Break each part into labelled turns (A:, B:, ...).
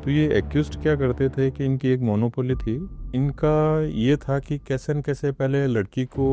A: तो ये एक्यूज्ड क्या करते थे कि इनकी एक मोनोपोली थी। इनका ये था कि कैसे न कैसे पहले लड़की को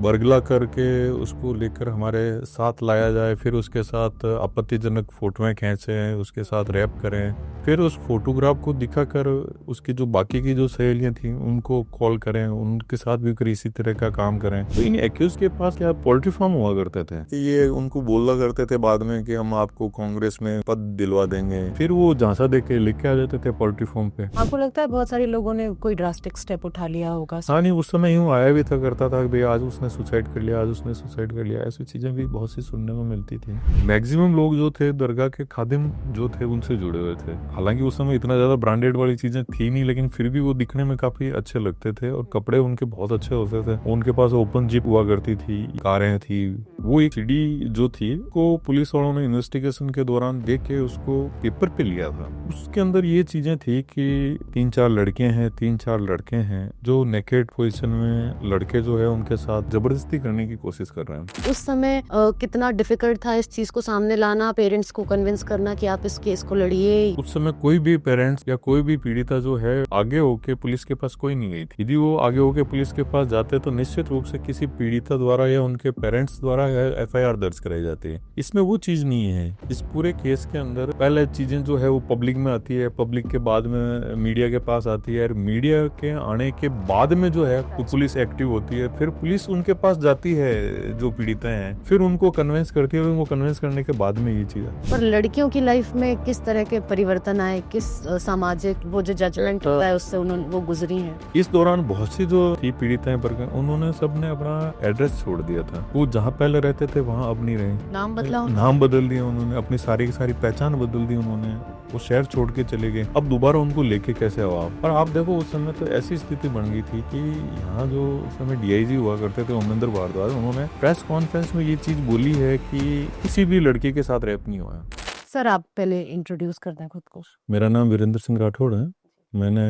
A: बरगला करके उसको लेकर हमारे साथ लाया जाए, फिर उसके साथ आपत्तिजनक फोटोएं खींचें, उसके साथ रैप करें, फिर उस फोटोग्राफ को दिखाकर उसकी जो बाकी की जो सहेलियां थी उनको कॉल करें, उनके साथ भी फिर इसी तरह का काम करें। तो इन एक्यूज के पास क्या पोल्ट्री फार्म हुआ करते थे कि ये उनको बोला करते थे बाद में कि हम आपको कांग्रेस में पद दिलवा देंगे, फिर वो झांसा दे के लेके आ जाते थे पोल्ट्री फार्म पे।
B: आपको लगता है बहुत सारे लोगों ने कोई ड्रास्टिक स्टेप उठा लिया होगा?
A: हाँ नहीं, उस समय यूँ आया भी था करता था कि भाई आज उसने सुसाइड कर लिया, आज उसने सुसाइड कर लिया, ऐसी चीजें भी बहुत सी सुनने को मिलती थी। मैक्सिमम लोग जो थे दरगाह के खादिम जो थे उनसे जुड़े हुए थे। हालांकि उस समय इतना ज्यादा ब्रांडेड वाली चीजें थी नहीं, लेकिन फिर भी वो दिखने में काफी अच्छे लगते थे और कपड़े उनके बहुत अच्छे होते थे। उनके पास ओपन जीप हुआ करती थी, कारें थी। वो एक सीडी जो थी को पुलिस वालों ने इन्वेस्टिगेशन के दौरान देख के उसको पेपर पे लिया था। उसके अंदर ये चीजें थी कि 3-4 लड़के हैं, 3-4 लड़के हैं जो नेकेड पोजीशन में लड़के जो है उनके साथ जबरदस्ती करने की कोशिश कर रहे हैं।
B: उस समय कितना डिफिकल्ट था इस चीज को सामने लाना, पेरेंट्स को कन्विंस करना कि आप इस केस को लड़िए?
A: उस समय कोई भी पेरेंट्स या कोई भी पीड़िता जो है आगे होके पुलिस के पास कोई नहीं गई थी। यदि वो आगे होके पुलिस के पास जाते तो निश्चित रूप से किसी पीड़िता द्वारा या उनके पेरेंट्स द्वारा एफआईआर दर्ज कराई जाती है। इसमें वो चीज नहीं है। इस पूरे केस के अंदर पहले चीजें जो है वो पब्लिक में आती है, पब्लिक के बाद में मीडिया के पास आती है, और मीडिया के आने के बाद में जो है तो पुलिस एक्टिव होती है, फिर पुलिस उनके पास जाती है जो पीड़िता हैं, फिर उनको कन्विंस करती है, उनको कन्विंस करने के बाद में ये चीज है।
B: पर लड़कियों की लाइफ में किस तरह के परिवर्तन आए, किस सामाजिक वो जो जजमेंट होता है उससे उन्होंने वो गुजरी हैं?
A: इस दौरान बहुत सी जो थी पीड़िताएं उन्होंने सबने अपना एड्रेस छोड़ दिया था। वो जहाँ पहले रहते थे वहाँ अब नहीं रहे,
B: नाम बदला?
A: नाम बदल दिया उन्होंने, अपनी सारी की सारी पहचान बदल दी उन्होंने, वो शहर छोड़ के चले गए। अब दोबारा उनको लेके कैसे आओ आप? और आप देखो उस समय तो ऐसी स्थिति बन गई थी कि यहाँ जो उस समय डीआईजी हुआ करते थे ओमेंद्र भारद्वाज, उन्होंने प्रेस कॉन्फ्रेंस में ये चीज बोली है कि किसी भी लड़की के साथ रेप नहीं हुआ है।
B: सर आप पहले इंट्रोड्यूस कर दें खुद को।
A: मेरा नाम वीरेंद्र सिंह राठौड़ है। मैंने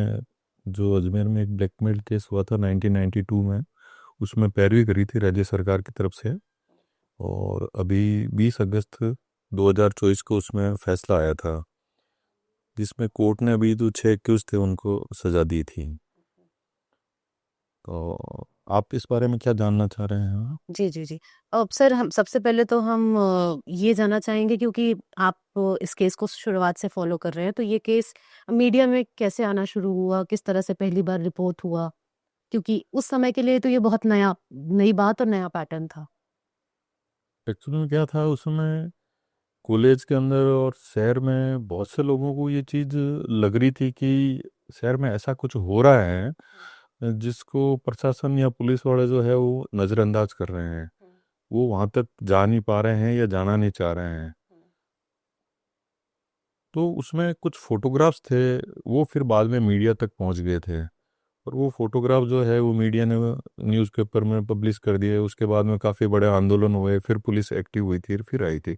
A: जो अजमेर में एक ब्लैकमेल केस हुआ था 1992 में, उसमें पैरवी करी थी राज्य सरकार की तरफ से, और अभी 20 अगस्त 2024 को उसमें फैसला आया था, जिसमें कोर्ट ने अभी जो 6 एक्यूज थे उनको सजा दी थी। तो आप इस बारे में क्या जानना चाह रहे हैं?
B: जी जी जी। अब सर हम सबसे पहले तो हम ये जानना चाहेंगे क्योंकि आप इस केस को शुरुआत से फॉलो कर रहे हैं, तो ये केस मीडिया में कैसे आना शुरू हुआ, किस तरह से पहली बार रिपोर्ट हुआ? क्योंकि उस समय के लिए तो ये बहुत नई बात और नया पैटर्न था।
A: एक्चुअली में क्या था उस समय, कॉलेज के अंदर और शहर में बहुत से लोगों को ये चीज़ लग रही थी कि शहर में ऐसा कुछ हो रहा है जिसको प्रशासन या पुलिस वाले जो है वो नज़रअंदाज कर रहे हैं। वो वहाँ तक जा नहीं पा रहे हैं या जाना नहीं चाह रहे हैं। तो उसमें कुछ फोटोग्राफ्स थे, वो फिर बाद में मीडिया तक पहुँच गए थे, और वो फोटोग्राफ जो है वो मीडिया ने न्यूज़पेपर में पब्लिश कर दिए। उसके बाद में काफ़ी बड़े आंदोलन हुए, फिर पुलिस एक्टिव हुई थी, फिर आई थी।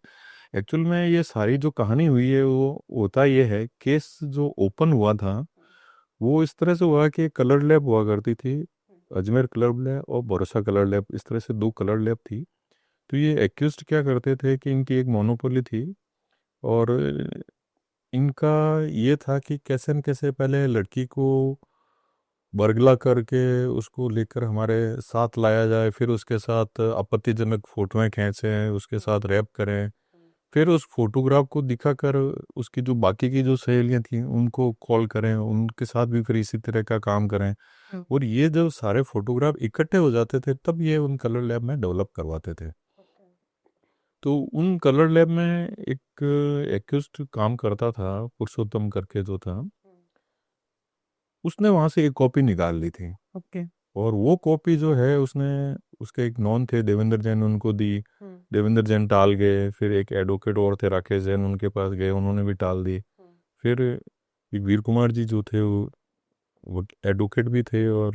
A: एक्चुअल में ये सारी जो कहानी हुई है वो होता ये है, केस जो ओपन हुआ था वो इस तरह से हुआ कि कलर लैब हुआ करती थी, अजमेर कलर लैब और भरोसा कलर लैब, इस तरह से 2 कलर लैब थी। तो ये एक्यूज्ड क्या करते थे कि इनकी एक मोनोपोली थी, और इनका ये था कि कैसे न कैसे पहले लड़की को बरगला करके उसको लेकर हमारे साथ लाया जाए, फिर उसके साथ आपत्तिजनक फोटोएं खींचें, उसके साथ रैप करें, फिर उस फोटोग्राफ को दिखाकर उसकी जो बाकी की जो सहेलियां थी उनको कॉल करें, उनके साथ भी फिर इसी तरह का काम करें। और ये जो सारे फोटोग्राफ इकट्ठे हो जाते थे तब ये उन कलर लैब में डेवलप करवाते थे। तो उन कलर लैब में एक एक्यूज्ड काम करता था, पुरुषोत्तम करके जो था, उसने वहां से एक कॉपी निकाल ली थी।
B: ओके।
A: और वो कॉपी जो है उसने, उसके एक नॉन थे देवेंद्र जैन, उनको दी। देवेंद्र जैन टाल गए, फिर एक एडवोकेट और थे राकेश जैन, उनके पास गए, उन्होंने भी टाल दी। फिर एक वीर कुमार जी जो थे वो एडवोकेट भी थे और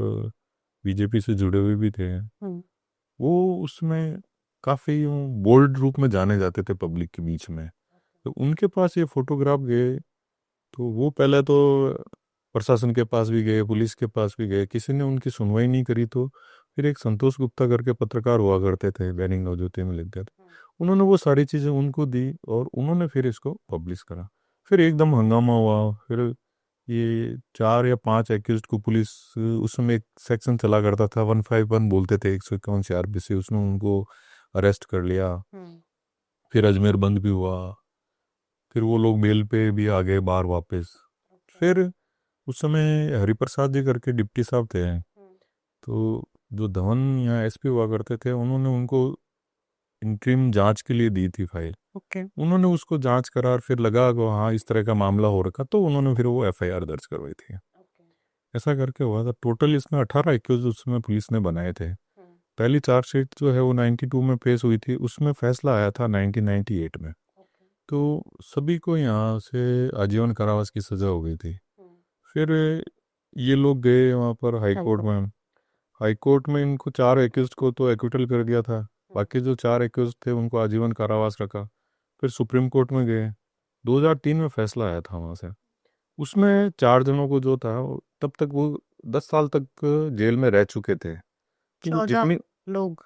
A: बीजेपी से जुड़े हुए भी थे। वो उसमें काफ़ी बोल्ड रूप में जाने जाते थे पब्लिक के बीच में। तो उनके पास ये फोटोग्राफ गए, तो वो पहले तो प्रशासन के पास भी गए, पुलिस के पास भी गए, किसी ने उनकी सुनवाई नहीं करी। तो फिर एक संतोष गुप्ता करके पत्रकार हुआ करते थे, दैनिक नवज्योति में लिखते थे, उन्होंने वो सारी चीज़ें उनको दी और उन्होंने फिर इसको पब्लिश करा। फिर एकदम हंगामा हुआ, फिर ये 4 या 5 एक्यूज को पुलिस, उसमें एक सेक्शन चला करता था 151 बोलते थे, 151 CRPC, उसमें उनको अरेस्ट कर लिया। फिर अजमेर बंद भी हुआ, फिर वो लोग बेल पे भी आ गए बाहर वापस। फिर उस समय हरिप्रसाद जी करके डिप्टी साहब थे, तो जो धवन यहाँ SP हुआ करते थे, उन्होंने उनको इंटरिम जांच के लिए दी थी फाइल।
B: ओके।
A: उन्होंने उसको जांच करा, फिर लगा कि हाँ इस तरह का मामला हो रखा, तो उन्होंने फिर वो FIR दर्ज करवाई थी। ऐसा करके हुआ था। टोटल इसमें 18 एक्यूज उसमें पुलिस ने बनाए थे। पहली चार्जशीट जो है वो 92 में पेश हुई थी, उसमें फैसला आया था 1998 में। तो सभी को यहाँ से आजीवन कारावास की सज़ा हो गई थी। फिर ये लोग गए वहाँ पर हाई कोर्ट में। हाई कोर्ट में इनको 4 एक्यूज को तो एक्विटल कर दिया था, बाकी जो 4 एक्यूज थे उनको आजीवन कारावास रखा। फिर सुप्रीम कोर्ट में गए, 2003 में फैसला आया था वहाँ से। उसमें 4 जनों को जो था तब तक वो 10 साल तक जेल में रह चुके थे। तो
B: 14
A: जितनी
B: लोग।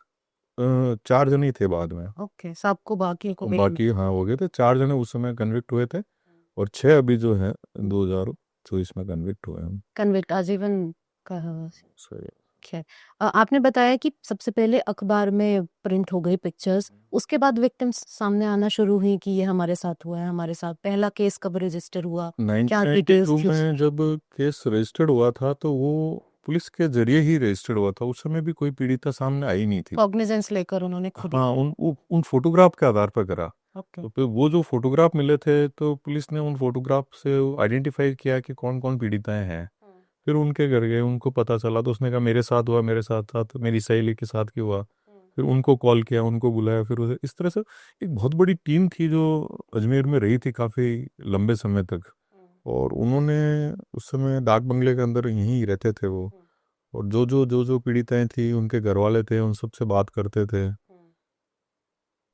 A: 4 जन ही थे बाद में,
B: ओके, सबको बाकी को भी
A: बाकी हाँ हो गए थे। 4 जने उस समय कन्विक्ट हुए थे, और 6 अभी जो है 2024 में कन्विक्ट हुए हैं।
B: कन्विक्ट आजीवन का।
A: सही।
B: खैर, आपने बताया कि सबसे पहले अखबार में प्रिंट हो गई पिक्चर्स, उसके बाद विक्टिम्स सामने आना शुरू हुई कि ये हमारे साथ हुआ है, हमारे साथ। पहला केस कब रजिस्टर हुआ, क्या
A: 1992
B: डिटेल्स?
A: में जब केस रजिस्टर्ड हुआ था तो वो पुलिस के जरिए ही रजिस्टर्ड हुआ था। उस समय भी कोई पीड़िता सामने आई नहीं थी।
B: कॉग्निजेंस लेकर उन्होंने खुद ही।
A: हाँ, उन फोटोग्राफ के आधार पर करा।
B: ओके।
A: तो फिर वो जो फोटोग्राफ मिले थे, तो पुलिस ने उन फोटोग्राफ से आइडेंटिफाई किया कि कौन कौन पीड़िताएं हैं। फिर उनके घर गए, उनको पता चला, तो उसने कहा मेरे साथ हुआ, मेरे साथ साथ मेरी सहेली के साथ क्यों हुआ। फिर उनको कॉल किया, उनको बुलाया, फिर इस तरह से एक बहुत बड़ी टीम थी जो अजमेर में रही थी काफ़ी लंबे समय तक। और उन्होंने उस समय डाक बंगले के अंदर यहीं रहते थे वो। और जो पीड़िताएं थी, उनके घर वाले थे, उन सबसे बात करते थे।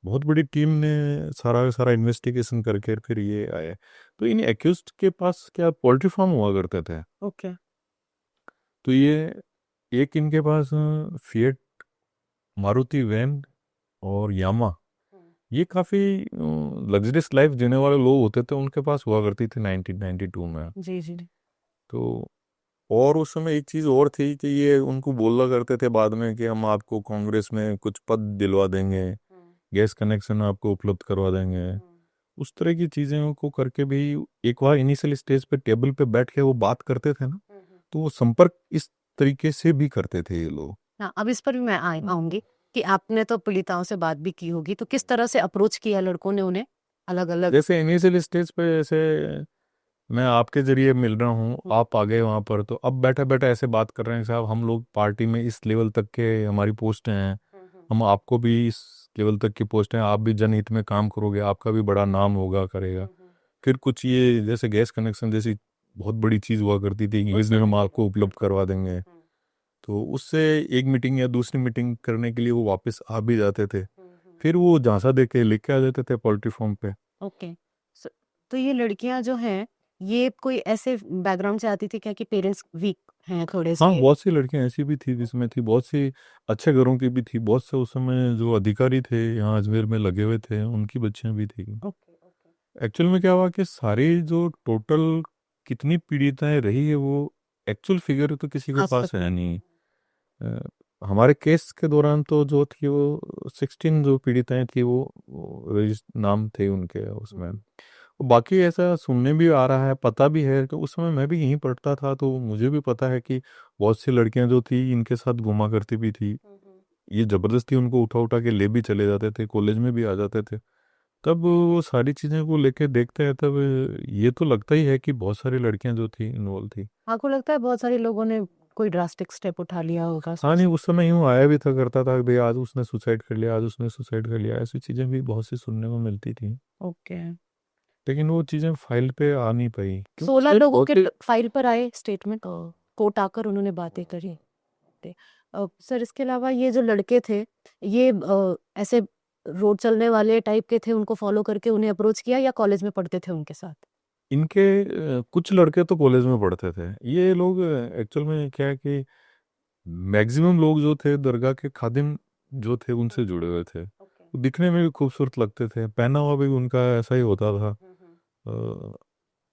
A: बहुत बड़ी टीम ने सारा सारा इन्वेस्टिगेशन करके फिर ये आए। तो इन एक्यूज्ड के पास क्या पोल्ट्री फार्म हुआ करते थे।
B: ओके।
A: तो ये एक इनके पास फिएट मारुति वैन और यामा, ये काफ़ी लग्जरियस लाइफ जीने वाले लोग होते थे, उनके पास हुआ करती थी 1992 में।
B: जी जी।
A: तो और उस समय एक चीज़ और थी कि ये उनको बोला करते थे बाद में कि हम आपको कांग्रेस में कुछ पद दिलवा देंगे, गैस कनेक्शन आपको उपलब्ध करवा देंगे। उस तरह की चीज़ों को करके भी एक बार इनिशियल स्टेज पे टेबल पे बैठ के वो बात करते थे ना, तो वो संपर्क इस तरीके से भी करते थे ये लोग।
B: हाँ, अब इस पर भी मैं आऊंगी कि आपने तो पीड़िताओं से बात भी की होगी, तो किस तरह से अप्रोच किया लड़कों ने उन्हें अलग अलग?
A: जैसे इनिशियल स्टेज पे, जैसे मैं आपके जरिए मिल रहा हूँ, आप आ गए वहाँ पर, तो अब बैठा बैठा ऐसे बात कर रहे हैं, साहब हम लोग पार्टी में इस लेवल तक के हमारी पोस्ट हैं, हम आपको भी इस लेवल तक की पोस्ट हैं, आप भी जनहित में काम करोगे, आपका भी बड़ा नाम होगा करेगा। फिर कुछ ये जैसे गैस कनेक्शन जैसी बहुत बड़ी चीज़ हुआ करती थी, इसलिए हम आपको उपलब्ध करवा देंगे। तो उससे एक मीटिंग या दूसरी मीटिंग करने के लिए वो वापस आ भी जाते थे। फिर वो झांसा दे के लेके आ जाते थे पोल्ट्री फार्म पे।
B: ओके। तो ये लड़कियां जो हैं, ये कोई ऐसे बैकग्राउंड से आती थी क्या कि पेरेंट्स वीक हैं थोड़े
A: हाँ,
B: से?
A: बहुत सी लड़कियां ऐसी भी थी जिसमें थी, बहुत सी अच्छे घरों की भी थी, बहुत से उस समय जो अधिकारी थे यहाँ अजमेर में लगे हुए थे, उनकी बच्चियां भी थी।
B: Okay okay.
A: एक्चुअल में क्या हुआ कि सारी जो टोटल कितनी पीड़िताएं रही है, वो एक्चुअल फिगर तो किसी के
B: आज तक
A: पास है नहीं। हमारे केस के दौरान तो जो थी वो 16 जो पीड़िताएं थी, वो नाम थे उनके उसमें। बाकी ऐसा सुनने भी आ रहा है, पता भी है कि उस समय मैं भी यहीं पढ़ता था, तो मुझे भी पता है कि बहुत सी लड़कियां जो थी इनके साथ घुमा करती भी थी। ये जबरदस्ती उनको उठा उठा के ले भी चले जाते थे, कॉलेज में भी आ जाते थे। तब वो सारी चीज़ें को लेके देखते हैं, तब ये तो लगता ही है कि बहुत सारी लड़कियां जो थी इन्वॉल्व थी।
B: आपको लगता है बहुत सारे लोगों ने कोई ड्रास्टिक स्टेप उठा लिया होगा?
A: हाँ, नहीं उस समय यूँ आया भी था करता था कि भाई आज उसने सुसाइड कर लिया, आज उसने सुसाइड कर लिया, ऐसी चीज़ें भी बहुत सी सुनने को मिलती थी।
B: ओके।
A: लेकिन वो चीज़ें फाइल पे आ नहीं पाई
B: 16
A: क्योंकि
B: लोगों के
A: बहुत
B: फाइल पर आए स्टेटमेंट, कोर्ट आकर उन्होंने बातें करी। सर, इसके अलावा ये जो लड़के थे, ये ऐसे रोड चलने वाले टाइप के थे, उनको फॉलो करके उन्हें अप्रोच किया या कॉलेज में पढ़ते थे उनके साथ?
A: इनके कुछ लड़के तो कॉलेज में पढ़ते थे। ये लोग एक्चुअल में क्या है कि मैक्सिमम लोग जो थे दरगाह के खादिम जो थे उनसे जुड़े हुए थे। वो दिखने में भी खूबसूरत लगते थे, पहना हुआ भी उनका ऐसा ही होता था।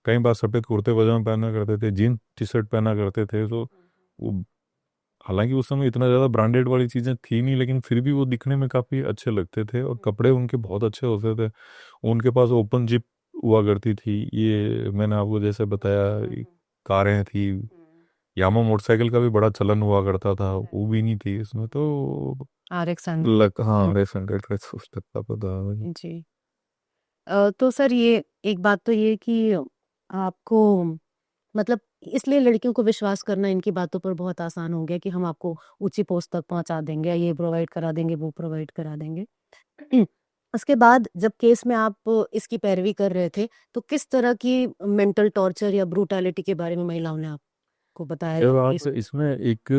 A: कई बार सफ़ेद कुर्ते पजामा पहना करते थे, जीन टी शर्ट पहना करते थे। तो वो, हालांकि उस समय इतना ज़्यादा ब्रांडेड वाली चीज़ें थी नहीं, लेकिन फिर भी वो दिखने में काफ़ी अच्छे लगते थे और कपड़े उनके बहुत अच्छे होते थे। उनके पास ओपन जिप हुआ करती थी, ये मैंने आपको जैसे बताया, कारें थी। यामा मोटरसाइकिल का भी बड़ा चलन हुआ करता था, वो भी नहीं थी इसमें तो।
B: RX 100।
A: हाँ, रेस 100 रेस उस तक का पता है।
B: जी। तो सर ये एक बात तो ये कि आपको मतलब इसलिए लड़कियों को विश्वास करना इनकी बातों पर बहुत आसान हो गया कि हम आपको ऊँची पोस्ट तक पहुँचा देंगे, ये प्रोवाइड करा देंगे, वो प्रोवाइड करा देंगे। उसके बाद जब केस में आप इसकी पैरवी कर रहे थे, तो किस तरह की मेंटल टॉर्चर या ब्रूटैलिटी के बारे में महिलाओं ने आपको बताया
A: ये
B: या
A: बात
B: केस
A: इसमें एक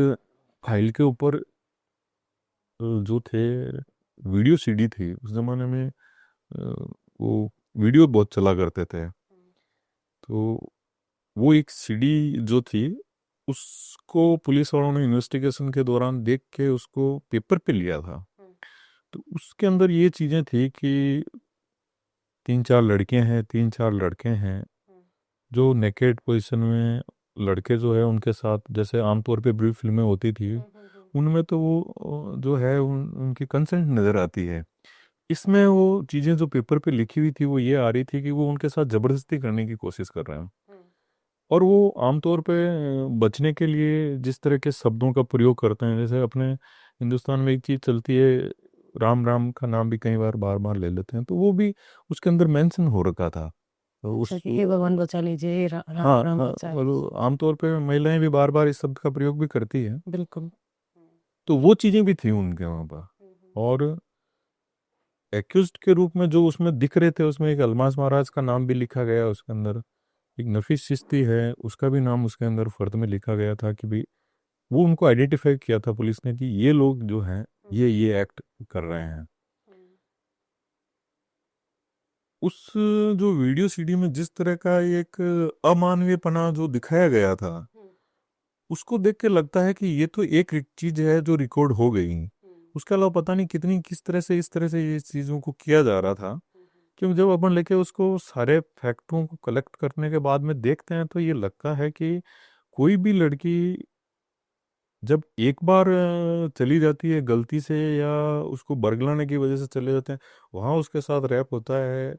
A: फाइल के ऊपर जो थे, वीडियो सीडी थी उस जमाने में। वो वीडियो बहुत चला करते थे, तो वो एक सीडी जो थी, उसको पुलिस वालों ने इन्वेस्टिगेशन के दौरान देख के उसको पेपर पे लिया था। तो उसके अंदर ये चीज़ें थी कि 3-4 लड़के हैं, 3-4 लड़के हैं जो नेकेड पोजीशन में, लड़के जो है उनके साथ, जैसे आमतौर पे ब्रीफ फिल्में होती थी उनमें तो वो जो है उनकी कंसेंट नज़र आती है। इसमें वो चीज़ें जो पेपर पे लिखी हुई थी वो ये आ रही थी कि वो उनके साथ ज़बरदस्ती करने की कोशिश कर रहे हैं। और वो आमतौर पे बचने के लिए जिस तरह के शब्दों का प्रयोग करते हैं, जैसे अपने हिंदुस्तान में एक चीज़ चलती है, राम राम का नाम भी कई बार बार बार ले लेते हैं, तो वो भी उसके अंदर मेंशन हो रखा था। तो
B: अच्छा
A: उस
B: कि हे भगवान बचा लीजिए, हे राम
A: हाँ
B: राम
A: हाँ,
B: बचा
A: और आमतौर पे महिलाएं भी बार बार इस शब्द का प्रयोग भी करती है।
B: बिल्कुल।
A: तो वो चीज़ें भी थी उनके वहाँ पर। और एक्यूज्ड के रूप में जो उसमें दिख रहे थे, उसमें एक अलमास महाराज का नाम भी लिखा गया उसके अंदर। एक नफीस चिश्ती है, उसका भी नाम उसके अंदर फर्द में लिखा गया था कि भाई वो उनको आइडेंटिफाई किया था पुलिस ने कि ये लोग जो हैं ये एक्ट कर रहे हैं। उस जो वीडियो सीडी में जिस तरह का एक अमानवीयपना जो दिखाया गया था, उसको देख के लगता है कि ये तो एक चीज है जो रिकॉर्ड हो गई। उसके अलावा पता नहीं कितनी किस तरह से इस तरह से ये चीज़ों को किया जा रहा था। क्योंकि जब अपन लेके उसको सारे फैक्टों को कलेक्ट करने के बाद में देखते हैं तो ये लगता है कि कोई भी लड़की जब एक बार चली जाती है गलती से, या उसको बरगलाने की वजह से चले जाते हैं, वहां उसके साथ रैप होता है,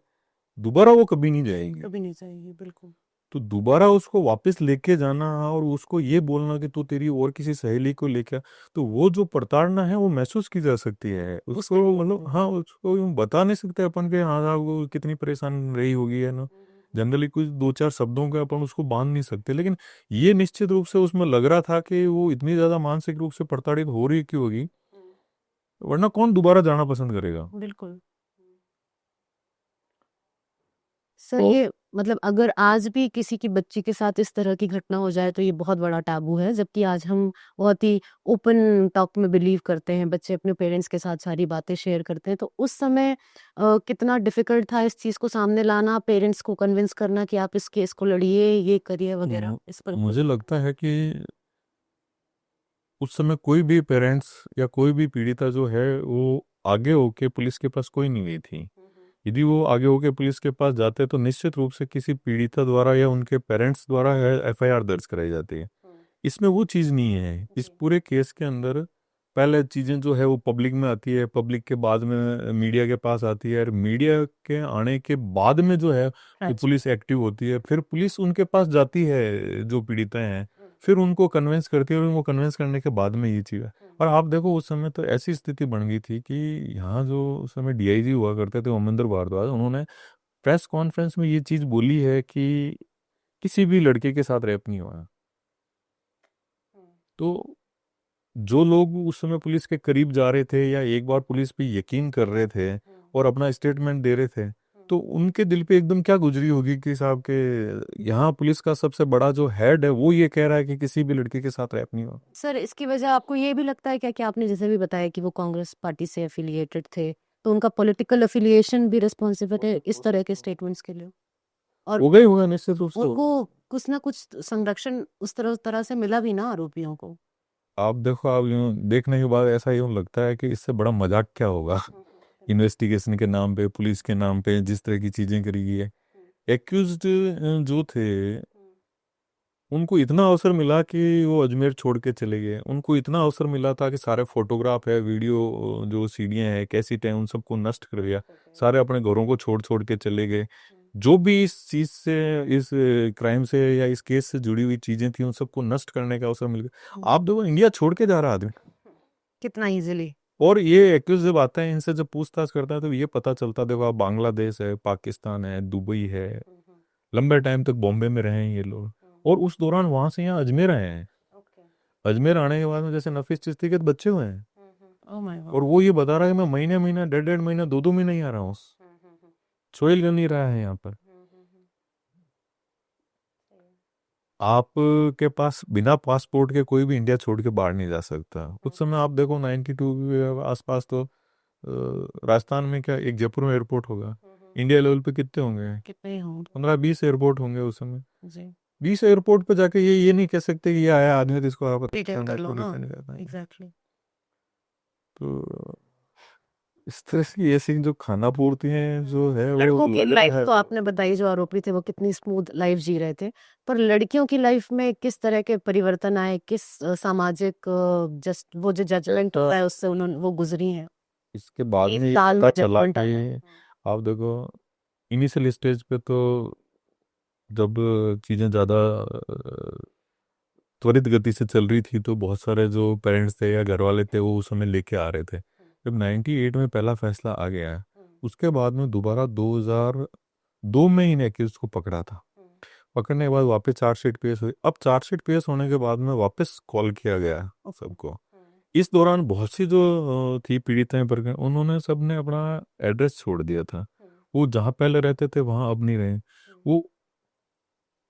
A: दोबारा वो कभी नहीं जाएंगे।
B: कभी नहीं चाहिए, बिल्कुल।
A: तो दोबारा उसको वापस लेके जाना और उसको ये बोलना कि तू तेरी और किसी सहेली को लेके आ, तो वो जो प्रताड़ना है वो महसूस की जा सकती है
B: उसके
A: उसको, मतलब हाँ, उसको यूं बता नहीं सकते अपन के, हाँ हाँ, वो कितनी परेशान रही होगी है ना। जनरली कुछ 2-4 शब्दों के अपन उसको बांध नहीं सकते, लेकिन ये निश्चित रूप से उसमें लग रहा था कि वो इतनी ज्यादा मानसिक रूप से प्रताड़ित हो रही क्यों होगी, वरना कौन दोबारा जाना पसंद करेगा।
B: बिल्कुल। सर ये मतलब अगर आज भी किसी की बच्ची के साथ इस तरह की घटना हो जाए तो ये बहुत बड़ा टाबू है, जबकि आज हम बहुत ही ओपन टॉक में बिलीव करते हैं, बच्चे अपने पेरेंट्स के साथ सारी बातें शेयर करते हैं। तो उस समय कितना डिफिकल्ट था इस चीज़ को सामने लाना, पेरेंट्स को कन्विंस करना कि आप इस केस को लड़िए, ये करिए वगैरह, इस पर कुछ?
A: मुझे लगता है कि उस समय कोई भी पेरेंट्स या कोई भी पीड़िता जो है वो आगे होके पुलिस के पास कोई नहीं गई थी। यदि वो आगे होके पुलिस के पास जाते तो निश्चित रूप से किसी पीड़िता द्वारा या उनके पेरेंट्स द्वारा एफआईआर दर्ज कराई जाती है। इसमें वो चीज़ नहीं है इस पूरे केस के अंदर। पहले चीज़ें जो है वो पब्लिक में आती है, पब्लिक के बाद में मीडिया के पास आती है, और मीडिया के आने के बाद में जो है वो
B: अच्छा।
A: पुलिस एक्टिव होती है, फिर पुलिस उनके पास जाती है जो पीड़िता हैं, फिर उनको कन्विंस करती है, और उनको कन्विंस करने के बाद में ये चीज़ है। और आप देखो उस समय तो ऐसी स्थिति बन गई थी कि यहाँ जो उस समय डीआईजी हुआ करते थे ओमेंद्र भारद्वाज, उन्होंने प्रेस कॉन्फ्रेंस में ये चीज़ बोली है कि किसी भी लड़के के साथ रेप नहीं हुआ है। तो जो लोग उस समय पुलिस के करीब जा रहे थे या एक बार पुलिस पे यकीन कर रहे थे और अपना स्टेटमेंट दे रहे थे, तो उनके दिल पे एकदम क्या गुजरी होगी कि साहब के यहाँ पुलिस का सबसे बड़ा जो हेड है वो ये कह रहा है कि किसी भी लड़के के साथ रैप नहीं हुआ।
B: सर इसकी वजह आपको ये भी लगता है क्या कि आपने जैसे भी बताया कि वो कांग्रेस पार्टी से एफिलिएटेड थे, तो उनका पॉलिटिकल एफिलिएशन भी रिस्पॉन्सिबल है इस तरह के स्टेटमेंट्स के लिए? और
A: होगा ही होगा निश्चित रूप से
B: उनको
A: होगा।
B: कुछ ना कुछ संरक्षण उस तरह से मिला भी ना आरोपियों को?
A: आप देखो, आप यूँ देखने के बाद ऐसा यूँ लगता है कि इससे बड़ा मजाक क्या होगा। इन्वेस्टिगेशन के नाम पे, पुलिस के नाम पे जिस तरह की चीजें करी गई है, एक्यूज्ड जो थे उनको इतना अवसर मिला कि वो अजमेर छोड़ के चले गए। उनको इतना अवसर मिला था कि सारे फोटोग्राफ है, वीडियो जो सीडियाँ हैं, कैसेट हैं, उन सबको नष्ट कर दिया। सारे अपने घरों को छोड़ छोड़ के चले गए। जो भी इस चीज से, इस क्राइम से या इस केस से जुड़ी हुई चीजें थी, उन सबको नष्ट करने का अवसर मिल गया। आप देखो, इंडिया छोड़ के जा रहा आदमी।
B: कितना इजीली।
A: और ये एक्यूज जब आता है, इनसे जब पूछताछ करता है तो ये पता चलता है, देखो आप, बांग्लादेश है, पाकिस्तान है, दुबई है, लंबे टाइम तक बॉम्बे में रहे हैं ये लोग। और उस दौरान वहां से यहाँ अजमेर आए हैं। अजमेर आने के बाद में जैसे नफीस चिश्ती के बच्चे हुए हैं,
B: ओह माय
A: और
B: गॉड।
A: वो ये बता रहा है कि मैं महीने महीना, डेढ़ डेढ़ महीना, दो दो महीना ही आ रहा हूँ, सोहेल गंज नहीं रहा है यहाँ पर। आप के पास बिना पासपोर्ट के कोई भी इंडिया छोड़ के बाहर नहीं जा सकता। उस समय आप देखो 92 के आसपास तो राजस्थान में क्या, एक जयपुर में एयरपोर्ट होगा, इंडिया लेवल पे कितने होंगे?
B: कितने हों।
A: 15-20 एयरपोर्ट होंगे उस समय।
B: जी।
A: 20 एयरपोर्ट पे जाके ये नहीं कह सकते कि ये आया आदमी तो इसको आप
B: रिटर्न कर लो ना।
A: रिटर्न करना है।
B: एग्जैक्टली।
A: तो इस तरह की ऐसी जो खाना पूर्ति हैं जो है, वो
B: लड़कों की
A: लग
B: लाइफ
A: रहा है।
B: तो आपने बताई, जो आरोपी थे वो कितनी स्मूथ लाइफ जी रहे थे, पर लड़कियों की लाइफ में किस तरह के परिवर्तन आए, किस सामाजिक जस्ट वो जो जजमेंट होता है उससे उन्होंने वो गुजरी हैं।
A: इसके बाद
B: एक
A: में ये
B: साल
A: पता
B: में
A: चला
B: जजमेंट आया।
A: कि, आप देखो, इनिशियल स्टेज पे तो जब चीज़ें ज़्यादा त्वरित गति से चल रही थी, तो बहुत सारे जो पेरेंट्स थे या घर वाले थे वो उस समय लेके आ रहे थे। जब 98 में पहला फैसला आ गया है, उसके बाद में दोबारा 2002 में ही एक्यूज को पकड़ा था। पकड़ने के बाद वापस चार्जशीट पेश हुई। अब चार्जशीट पेश होने के बाद में वापस कॉल किया गया सबको। इस दौरान बहुत सी जो थी पीड़िताएं, पर उन्होंने सबने अपना एड्रेस छोड़ दिया था। वो जहाँ पहले रहते थे वहाँ अब नहीं रहे। वो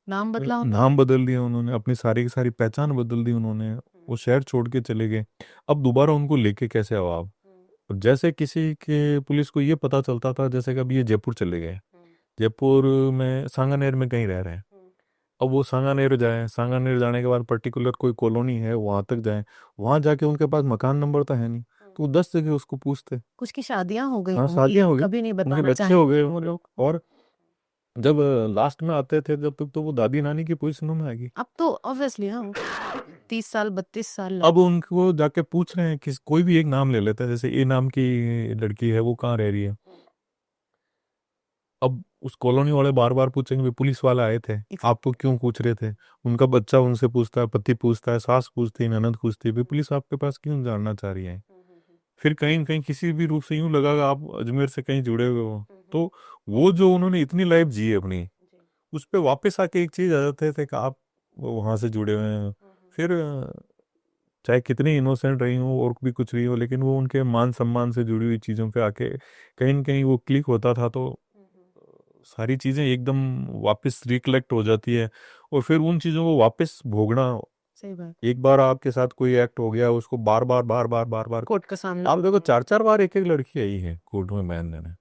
B: नाम बदला होगा।
A: नाम बदल दिया उन्होंने, अपनी सारी की सारी पहचान बदल दी उन्होंने। वो शहर छोड़ के चले गए। अब दोबारा उनको लेके कैसे आओ आप? और जैसे किसी के पुलिस को ये पता चलता था, जैसे कि अब ये जयपुर चले गए, जयपुर में सांगानेर में कहीं रह रहे हैं, अब वो सांगानेर जाए, सांगानेर जाने के बाद पर्टिकुलर कोई कॉलोनी है वहां तक जाए, वहां जाके उनके पास मकान नंबर तो है नहीं, तो वो 10 जगह उसको पूछते।
B: कुछ की शादियां हो गई
A: हाँ,
B: होंगी,
A: शादियां हो गई,
B: कभी नहीं
A: उनके
B: बताना
A: बच्चे हो गए
B: चाहेंगे
A: वो
B: वो
A: लोग।
B: लोग।
A: और जब लास्ट में आते थे, जब तक तो वो दादी नानी की पोजीशनों में आएगी।
B: अब तो ऑब्वियसली हाँ, 30 साल 32 साल
A: अब उनको जाके पूछ रहे हैं कि कोई भी एक नाम ले लेते हैं, जैसे ए नाम की लड़की है, वो कहाँ रह रही है। अब उस कॉलोनी वाले बार बार पूछेंगे, "भी पुलिस वाले आए थे, आपको क्यों पूछ रहे थे?" उनका बच्चा उनसे पूछता है, पति पूछता है, सास पूछती है, ननद पूछती है, "भी पुलिस आपके पास क्यों जानना चाह रही है?" फिर कहीं न कहीं किसी भी रूप से यूं लगा कि आप अजमेर से कहीं जुड़े हुए हो। तो वो जो उन्होंने इतनी लाइफ जी है अपनी, उस पे वापस आके एक चीज आ जाते थे कि आप वहां से जुड़े हुए हैं। फिर चाहे कितनी इनोसेंट रही हो और भी कुछ रही हो, लेकिन वो उनके मान सम्मान से जुड़ी हुई चीजों पे आके कहीं न कहीं वो क्लिक होता था, तो सारी चीजें एकदम वापस रिकलेक्ट हो जाती है। और फिर उन चीजों को वापस भोगना,
B: सही बात।
A: एक बार आपके साथ कोई एक्ट हो गया, उसको बार बार बार बार बार बार,
B: कोर्ट का सामना।
A: आप देखो 4-4 बार एक एक लड़की आई है कोर्ट में बयान देने,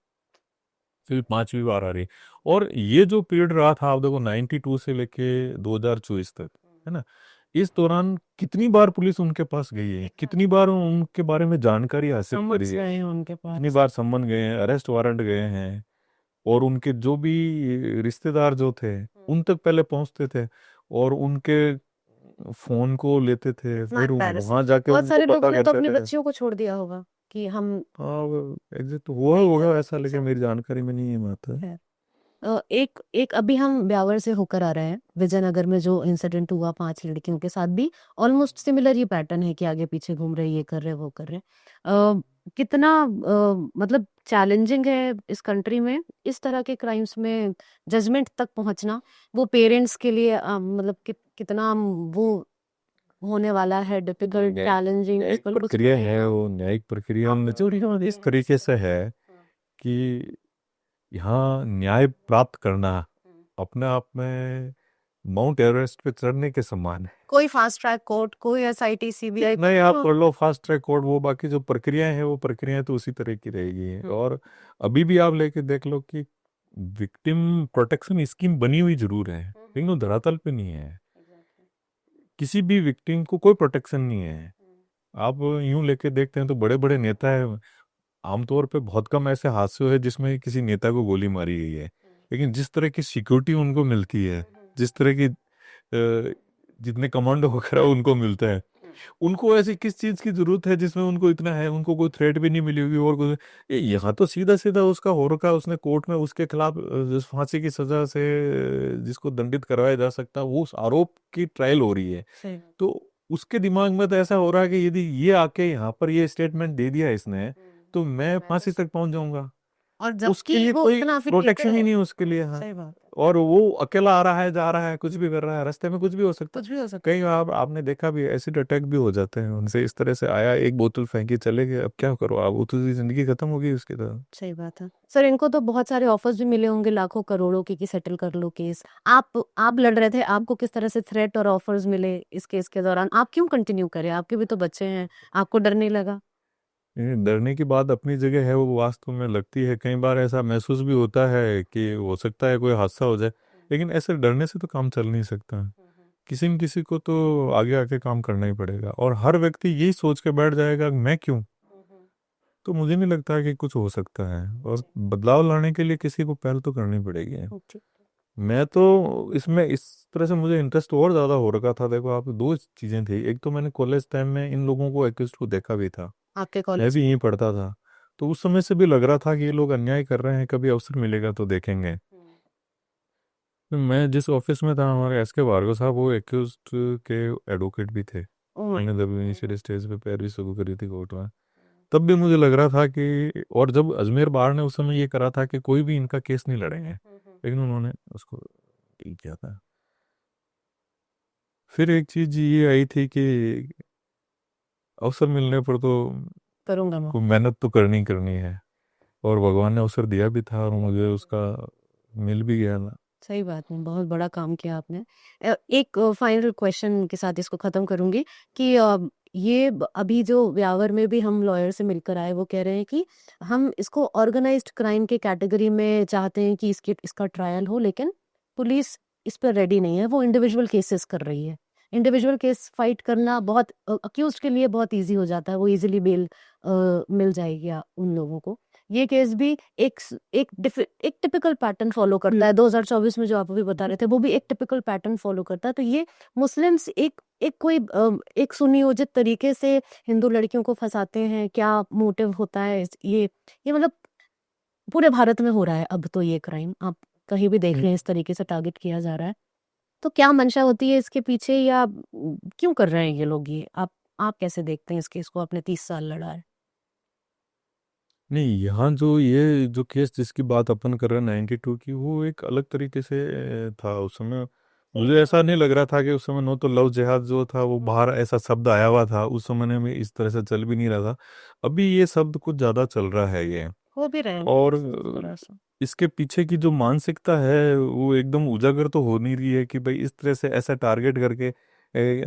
A: फिर 5वीं बार आ रही। और ये जो पीरियड रहा था, आप देखो 92 से लेके 2024 तक, है ना, इस दौरान कितनी बार पुलिस उनके पास गई है, कितनी बार उनके बारे में जानकारी हासिल
B: समझ
A: करी है,
B: गए हैं उनके
A: कितनी
B: पास।
A: बार सम्मन गए हैं, अरेस्ट वारंट गए हैं। और उनके जो भी रिश्तेदार जो थे, उन तक पहले पहुंचते थे और उनके फोन को लेते थे,
B: इतना
A: फिर
B: embarrassing।
A: वहां जाके
B: बहुत
A: उनको
B: सारे
A: पता
B: लोगों ने तो
A: करते
B: अपनी
A: थे।
B: बच्चियों को छोड़ दिया होगा कि हम
A: हाँ, एग्जिट हुआ
B: नहीं
A: होगा
B: कर
A: ऐसा, लेकिन मेरी जानकारी में नहीं है बात है।
B: खैर। एक एक अभी हम ब्यावर से होकर आ रहे हैं, विजयनगर में जो इंसिडेंट हुआ 5 लड़कियों के साथ भी ऑलमोस्ट सिमिलर ही पैटर्न है कि आगे पीछे घूम रहे, ये कर रहे वो कर रहे। कितना मतलब चैलेंजिंग है इस कंट्री में इस तरह के क्राइम्स में जजमेंट तक पहुंचना, वो पेरेंट्स के लिए मतलब कितना वो होने वाला है डिफिकल्ट चैलेंजिंग।
A: न्यायिक प्रक्रिया है, वो न्यायिक प्रक्रिया में इस तरीके से है कि यहाँ न्याय प्राप्त करना अपने आप में माउंट एवरेस्ट पे चढ़ने के समान है।
B: कोई फास्ट ट्रैक कोर्ट, कोई एसआईटी सीबीआई
A: नहीं, आप कर लो फास्ट ट्रैक कोर्ट, वो बाकी जो प्रक्रियाएं हैं वो प्रक्रियाएं तो उसी तरह की रहेगी। और अभी भी आप लेके देख लो कि विक्टिम प्रोटेक्शन स्कीम बनी हुई जरूर है, लेकिन वो धरातल पे नहीं है। किसी भी विक्टिम को कोई प्रोटेक्शन नहीं है। आप यूं लेके देखते हैं तो बड़े बड़े नेता है, आमतौर पे बहुत कम ऐसे हादसे हुए जिसमें किसी नेता को गोली मारी गई है। लेकिन जिस तरह की सिक्योरिटी उनको मिलती है, जिस तरह की जितने कमांडो वगैरह उनको मिलते हैं, उनको ऐसी किस चीज की जरूरत है जिसमें उनको इतना है, उनको कोई थ्रेट भी नहीं मिली होगी और कुछ। यहाँ तो सीधा सीधा उसका हो रखा, उसने कोर्ट में उसके खिलाफ जिस फांसी की सजा से जिसको दंडित करवाया जा सकता, वो उस आरोप की ट्रायल हो रही है।
B: सही।
A: तो उसके दिमाग में तो ऐसा हो रहा है कि यदि ये आके यहाँ पर ये स्टेटमेंट दे दिया इसने, तो मैं फांसी तक पहुंच जाऊंगा।
B: और
A: उसके
B: जबकि
A: लिए
B: वो
A: कोई
B: इतना अफिलिएटेड
A: प्रोटेक्शन ही
B: है।
A: नहीं उसके लिए। हाँ,
B: सही बात।
A: और वो अकेला आ रहा है, जा रहा है, कुछ भी कर रहा है, रास्ते में कुछ भी हो सकता है।
B: कुछ भी हो सकता
A: कई बार आपने देखा भी, एसिड अटैक भी हो जाते हैं उनसे। इस तरह से आया, एक बोतल फेंकी, चले गए, अब क्या करो आप, वो तो जिंदगी खत्म हो गई उसकी तरह।
B: है। सही बात है सर, इनको तो बहुत सारे ऑफर्स भी मिले होंगे लाखों करोड़ों के कि सेटल कर लो केस। आप लड़ रहे थे, आपको किस तरह से थ्रेट और ऑफर्स मिले इस केस के दौरान? आप क्यों कंटिन्यू करें? आपके भी तो बच्चे हैं, आपको डर नहीं लगा?
A: ये डरने की बात अपनी जगह है, वो वास्तव में लगती है। कई बार ऐसा महसूस भी होता है कि हो सकता है कोई हादसा हो जाए, लेकिन ऐसे डरने से तो काम चल नहीं सकता। किसी न किसी को तो आगे आके काम करना ही पड़ेगा, और हर व्यक्ति यही सोच के बैठ जाएगा मैं क्यों, तो मुझे नहीं लगता कि कुछ हो सकता है। और बदलाव लाने के लिए किसी को पहल तो करनी पड़ेगी।
B: ओके।
A: मैं तो इसमें इस तरह से मुझे इंटरेस्ट और ज़्यादा हो रखा था। देखो आप, दो चीज़ें थी। एक तो मैंने कॉलेज टाइम में इन लोगों को एक्यूज को देखा भी था,
B: आपके
A: मैं
B: कॉलेज?
A: भी यहीं पढ़ता था। तो उस समय से भी लग रहा था कि ये लोग अन्याय कर रहे हैं, कभी अवसर मिलेगा तो देखेंगे। तो मैं जिस ऑफिस में था, हमारे एस के भार्गव साहब वो एक्यूज के एडवोकेट भी थे।
B: Oh my.
A: मैंने जब इनिशियल स्टेज पे पैरवी शुरू करी थी कोर्ट में, तब भी मुझे लग रहा था कि, और जब अजमेर बार ने उस समय ये करा था कि कोई भी इनका केस नहीं लड़ेंगे, लेकिन उन्होंने उसको ठीक किया था। फिर एक चीज ये आई थी कि अवसर मिलने पर तो
B: करूंगा मैं।
A: को मेहनत तो करनी ही करनी है, और भगवान ने अवसर दिया भी था और मुझे उसका मिल भी गया ना।
B: सही बात है, बहुत बड़ा काम किया आपने। एक फाइनल क्वेश्चन के साथ इसको खत्म करूंगी कि अभी जो ब्यावर में भी हम लॉयर से मिलकर आए, वो कह रहे हैं कि हम इसको ऑर्गेनाइज्ड क्राइम के कैटेगरी में चाहते हैं कि इसका ट्रायल हो, लेकिन पुलिस इस पर रेडी नहीं है, वो इंडिविजुअल केसेस कर रही है। इंडिविजुअल केस फाइट करना बहुत अक्यूज के लिए बहुत इजी हो जाता है, वो इजीली बेल मिल जाएगी उन लोगों को। ये केस भी एक टिपिकल पैटर्न फॉलो करता है। 2024 में जो आप अभी बता रहे थे, वो भी एक टिपिकल पैटर्न फॉलो करता है। तो ये मुस्लिम्स एक सुनियोजित तरीके से हिंदू लड़कियों को फंसाते हैं, क्या मोटिव होता है ये मतलब पूरे भारत में हो रहा है अब तो ये क्राइम, आप कहीं भी देख रहे हैं इस तरीके से टारगेट किया जा रहा है। तो क्या मंशा होती है इसके पीछे, या क्यों कर रहे हैं ये लोग ये? आप कैसे देखते हैं इस केस को? आपने 30 साल लड़ा है।
A: नहीं, यहाँ जो ये जो केस जिसकी बात अपन कर रहे हैं 92 की, वो एक अलग तरीके से था उस समय। मुझे ऐसा नहीं लग रहा था कि उस समय नो तो लव जिहाद जो था वो बाहर ऐसा शब्द आया हुआ था, उस समय में इस तरह से चल भी नहीं रहा था। अभी ये शब्द कुछ ज्यादा चल रहा है ये।
B: हो भी रहे हैं
A: और
B: थोड़ा सा।
A: इसके पीछे की जो मानसिकता है वो एकदम उजागर तो हो नहीं रही है कि भाई इस तरह से ऐसा टारगेट करके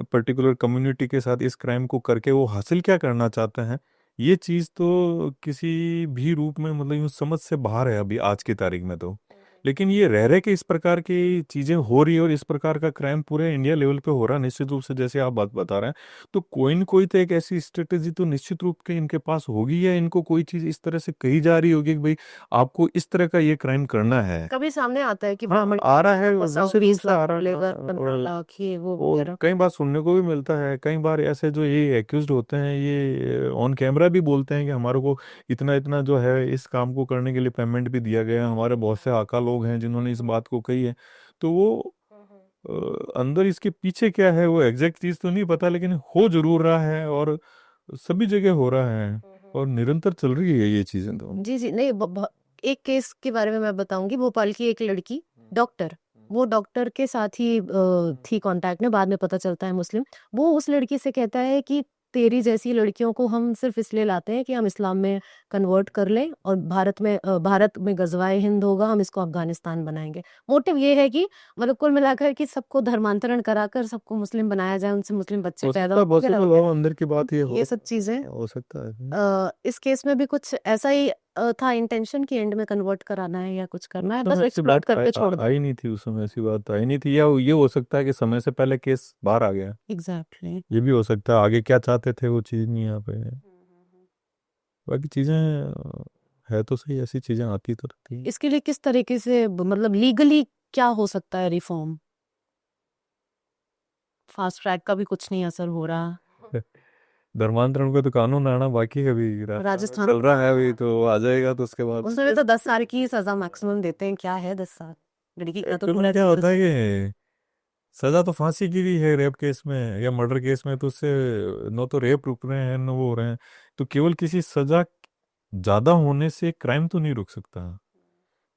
A: पर्टिकुलर कम्युनिटी के साथ इस क्राइम को करके वो हासिल क्या करना चाहते हैं। ये चीज़ तो किसी भी रूप में मतलब यूँ समझ से बाहर है अभी आज की तारीख में तो। लेकिन ये रह रहे कि इस प्रकार की चीज़ें हो रही है और इस प्रकार का क्राइम पूरे इंडिया लेवल पे हो रहा है, निश्चित रूप से जैसे आप बात बता रहे हैं, तो कोई न कोई तो एक ऐसी स्ट्रेटेजी तो निश्चित रूप के इनके पास होगी, या इनको कोई चीज़ इस तरह से कही जा रही होगी कि भाई आपको इस तरह का ये क्राइम करना है।
B: कभी सामने आता है कि
A: हाँ,
B: ब्राह्मण
A: आ रहा है,
B: फंसाओ,
A: निश्चित रूप
B: 20
A: से
B: लाख
A: आ रहा
B: मिलेगा,
A: है।
B: 15 लाख, ये वो
A: और
B: वगैरह।
A: कई बार सुनने को भी मिलता है, कई बार ऐसे जो ये एक्यूज्ड होते हैं ये ऑन कैमरा भी बोलते हैं कि हमारे को इतना इतना जो है इस काम को करने के लिए पेमेंट भी दिया गया है, हमारे बहुत से आका लोग हैं जिन्होंने इस बात को कही है। तो वो अंदर इसके पीछे क्या है वो एग्जैक्ट चीज़ तो नहीं पता, लेकिन हो जरूर रहा है और सभी जगह हो रहा है और निरंतर चल रही है ये चीज़ें तो।
B: जी जी, नहीं एक केस के बारे में मैं बताऊंगी। भोपाल की एक लड़की, डॉक्टर, वो डॉक्टर के साथ ही थी कांटेक्ट में, बाद में पता चलता है मुस्लिम। वो उस लड़की से कहता है कि तेरी जैसी लड़कियों को हम सिर्फ इसलिए लाते हैं कि हम इस्लाम में कन्वर्ट कर लें, और भारत में गजवाए हिंद होगा, हम इसको अफगानिस्तान बनाएंगे। मोटिव ये है कि मतलब कुल मिलाकर कि सबको धर्मांतरण कराकर सबको मुस्लिम बनाया जाए, उनसे मुस्लिम बच्चे
A: हो
B: पैदा
A: सकता है
B: हो
A: पॉसिबल हो, अंदर की बात ये
B: ये सब चीजें।
A: हो सकता है।
B: इस केस में भी कुछ ऐसा ही था इंटेंशन कि एंड में कन्वर्ट कराना है या कुछ करना है,
A: तो
B: बस
A: ऐसी
B: एक्सप्लोर
A: बात
B: करके छोड़ दो।
A: आई नहीं थी उस समय, ऐसी बात आई नहीं थी, या ये हो सकता है कि समय से पहले केस बाहर आ गया।
B: एग्जैक्टली।
A: ये भी हो सकता है, आगे क्या चाहते थे वो चीज़ नहीं आ पाई। बाकी चीज़ें है तो सही, ऐसी चीजें आती तो रहती हैं।
B: इसके लिए किस तरीके से मतलब लीगली क्या हो सकता है रिफॉर्म? फास्ट ट्रैक का भी कुछ नहीं असर हो रहा।
A: धर्मांतरण का तो कानून आना बाकी है, अभी राजस्थान में
B: राजस्थान
A: चल रहा है, अभी तो आ जाएगा तो उसके बाद
B: उसमें भी तो 10 साल की सजा मैक्सिमम देते हैं। क्या है 10 साल? लड़की का तो
A: एक्चुअल
B: पूरा
A: में क्या
B: जीवन
A: होता है कि सजा तो फांसी की भी है रेप केस में या मर्डर केस में, तो उससे न तो रेप रुक रहे हैं न वो हो रहे हैं। तो केवल किसी सजा ज्यादा होने से क्राइम तो नहीं रुक सकता।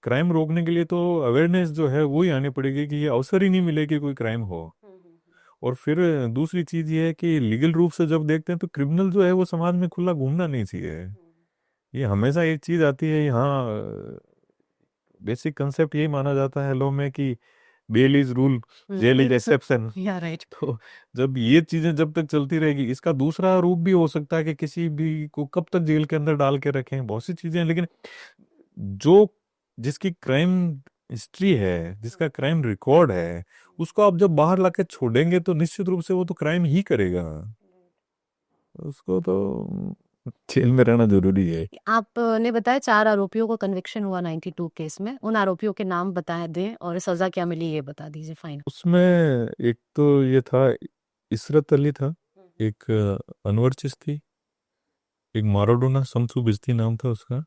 A: क्राइम रोकने के लिए तो अवेयरनेस जो है वो ही आनी पड़ेगी कि ये अवसर ही नहीं मिले कि कोई क्राइम हो। और फिर दूसरी चीज ये है कि लीगल रूप से जब देखते हैं तो क्रिमिनल जो है वो समाज में खुला घूमना नहीं चाहिए। ये हमेशा एक चीज आती है यहाँ, बेसिक कंसेप्ट यही माना जाता है लॉ में कि bail is rule, jail is exception.
B: या राइट।
A: तो जब ये चीजें जब तक चलती रहेगी, इसका दूसरा रूप भी हो सकता है कि किसी भी को कब तक जेल के अंदर डाल के रखें, बहुत सी चीजें हैं। लेकिन जो जिसकी क्राइम हिस्ट्री है, जिसका क्राइम रिकॉर्ड है, उसको आप जब बाहर लाके छोड़ेंगे तो निश्चित रूप से वो तो क्राइम ही करेगा। उसको तो जेल में रहना जरूरी है।
B: आपने बताया 4 आरोपियों को कन्विक्शन हुआ 92 केस में। उन आरोपियों के नाम बता दें और सजा क्या मिली ये बता दीजिए फाइनल।
A: उसमें एक तो ये था, इशरत अली था, एक अनवर चिश्ती, एक माराडोना शमसू बिस्ती नाम था उसका,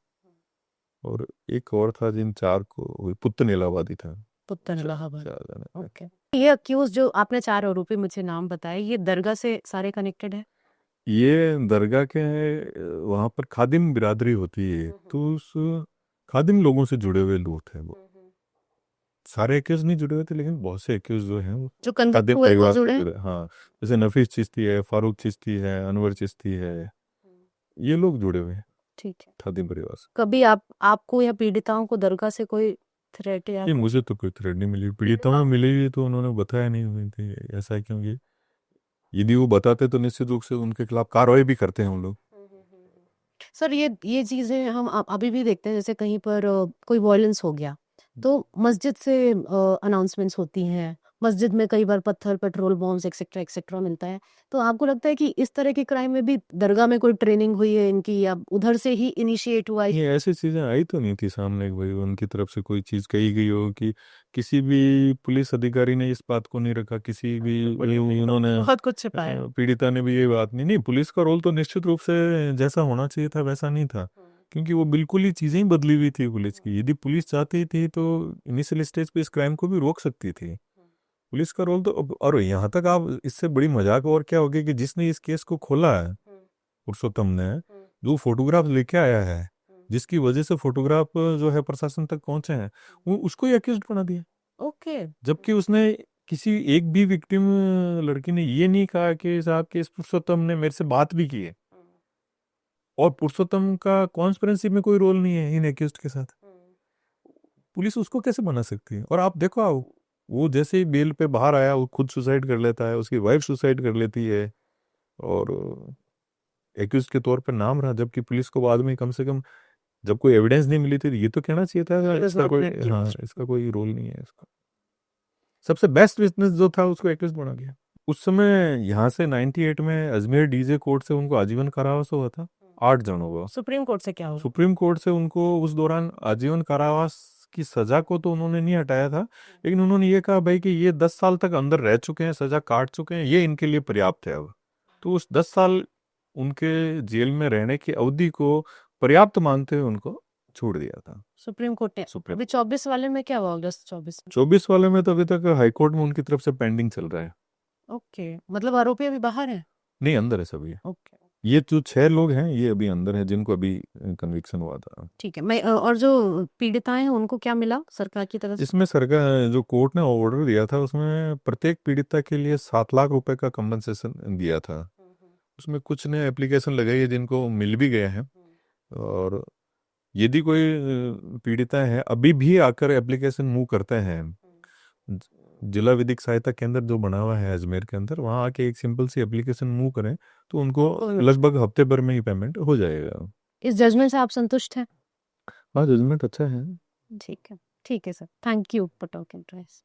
A: और एक और था, जिन चार को वही पुत्तन इलाहाबादी था।
B: पुत्तन
A: चार
B: इलाहाबाद।
A: चार जने।
B: ओके। ये अक्यूज जो आपने 4 आरोपी मुझे नाम बताए, ये दरगाह से सारे कनेक्टेड है?
A: ये दरगाह के वहां पर खादिम बिरादरी होती है, तो उस खादिम लोगों से जुड़े हुए लोग थे वो। सारे एक्यूज नहीं जुड़े हुए थे, लेकिन बहुत से एक्यूज जो हैं वो
B: जो कन्विक्ट
A: खादिम
B: हुए वो
A: परिवार से
B: जुड़े हैं?
A: जुड़े। हाँ, जैसे नफीस चिश्ती है, फारूक चिश्ती है, अनवर चिश्ती है, ये लोग जुड़े हुए हैं
B: ठीक है।
A: खादिम परिवार से।
B: कभी आपको या पीड़िताओं को दरगाह से कोई थ्रेट या
A: ये मुझे तो कोई थ्रेड नहीं मिली, पीड़िताओं में मिली हुई तो उन्होंने बताया नहीं हुई थी ऐसा है, क्योंकि यदि वो बताते तो निश्चित रूप से उनके खिलाफ कार्रवाई भी करते हैं हम लोग।
B: सर ये चीजें हम अभी भी देखते हैं, जैसे कहीं पर कोई वॉयलेंस हो गया तो मस्जिद से अनाउंसमेंट्स होती हैं। मस्जिद में कई बार पत्थर, पेट्रोल बॉम्ब्स एक्सेट्रा एक्सेट्रा मिलता है। तो आपको लगता है कि इस तरह के क्राइम में भी दरगाह में कोई ट्रेनिंग हुई है इनकी, या उधर से ही इनिशिएट हुआ है?
A: ये ऐसी चीजें आई तो नहीं थी सामने कि भाई उनकी तरफ से कोई चीज कही गई हो, कि किसी भी पुलिस अधिकारी ने इस बात को नहीं रखा, किसी भी उन्होंने
B: बहुत कुछ छिपाया।
A: पीड़िता ने भी ये बात नहीं। नहीं, पुलिस का रोल तो निश्चित रूप से जैसा होना चाहिए था वैसा नहीं था, क्योंकि वो बिल्कुल ही चीजें ही बदली हुई थी पुलिस की। यदि पुलिस चाहती थी तो इनिशियल स्टेज पे इस क्राइम को भी रोक सकती थी। पुलिस का रोल तो और यहाँ तक आप इससे बड़ी मजाक और क्या होगी कि जिसने इस केस को खोला है, पुरुषोत्तम ने, जो फोटोग्राफ लेके आया है, जिसकी वजह से फोटोग्राफ जो है प्रशासन तक पहुंचे हैं, वो उसको ही अक्यूज बना दिया।
B: ओके।
A: जबकि उसने किसी एक भी विक्टिम लड़की ने ये नहीं कहा कि साहब कि इस पुरुषोत्तम ने मेरे से बात भी की है। और पुरुषोत्तम का कॉन्स्पिरेंसी में कोई रोल नहीं है इन एक्यूज के साथ। पुलिस उसको कैसे बना सकती है? और आप देखो, वो जैसे ही बेल पे बाहर आया वो खुद सुसाइड कर लेता है, उसकी वाइफ सुसाइड कर लेती है, और एक्यूज के तौर पर नाम रहा। जबकि पुलिस को बाद में कम से कम जब कोई एविडेंस नहीं मिली थी, ये तो कहना चाहिए था इसका कोई, हाँ, इसका कोई रोल नहीं है इसका। सबसे बेस्ट विटनेस जो था उसको एक्यूज बना गया। उस समय यहाँ से 98 में अजमेर डीजे कोर्ट से उनको आजीवन कारावास हुआ था 8 जनों को।
B: सुप्रीम कोर्ट से क्या हुआ?
A: सुप्रीम कोर्ट से उनको उस दौरान आजीवन कारावास की सजा को तो उन्होंने नहीं हटाया था, लेकिन उन्होंने ये कहा भाई कि ये 10 साल तक अंदर रह चुके हैं, सजा काट चुके हैं, ये इनके लिए पर्याप्त है अब। तो उस 10 साल उनके जेल में रहने की अवधि को पर्याप्त मानते हुए उनको छोड़ दिया था
B: सुप्रीम कोर्ट ने।
A: सुप्रीम।
B: अभी 24 वाले में क्या हुआ? अगस्त 24 में?
A: 24 वाले में तो अभी तक हाईकोर्ट में उनकी तरफ से पेंडिंग चल रहा है।
B: ओके, मतलब आरोपी अभी बाहर है?
A: नहीं, अंदर है सभी।
B: ओके,
A: ये जो 6 लोग हैं ये अभी अंदर हैं, जिनको अभी कन्विक्शन हुआ था।
B: ठीक है। मैं और जो पीड़िताएं हैं उनको क्या मिला सरकार की तरफ से?
A: इसमें सरकार जो कोर्ट ने ऑर्डर दिया था उसमें प्रत्येक पीड़िता के लिए 7 लाख रुपए का कंपनसेशन दिया था। उसमें कुछ ने एप्लीकेशन लगाई है जिनको मिल भी गया है। और यदि कोई पीड़िता है अभी भी आकर एप्लीकेशन मूव करते हैं, जिला विधिक सहायता केंद्र जो बना हुआ है अजमेर के अंदर, वहाँ आके एक सिंपल सी एप्लीकेशन मूव करें तो उनको लगभग हफ्ते भर में ही पेमेंट हो जाएगा।
B: इस जजमेंट से आप संतुष्ट हैं?
A: हाँ, जजमेंट अच्छा है।
B: ठीक है। ठीक है sir, thank you for talking to us.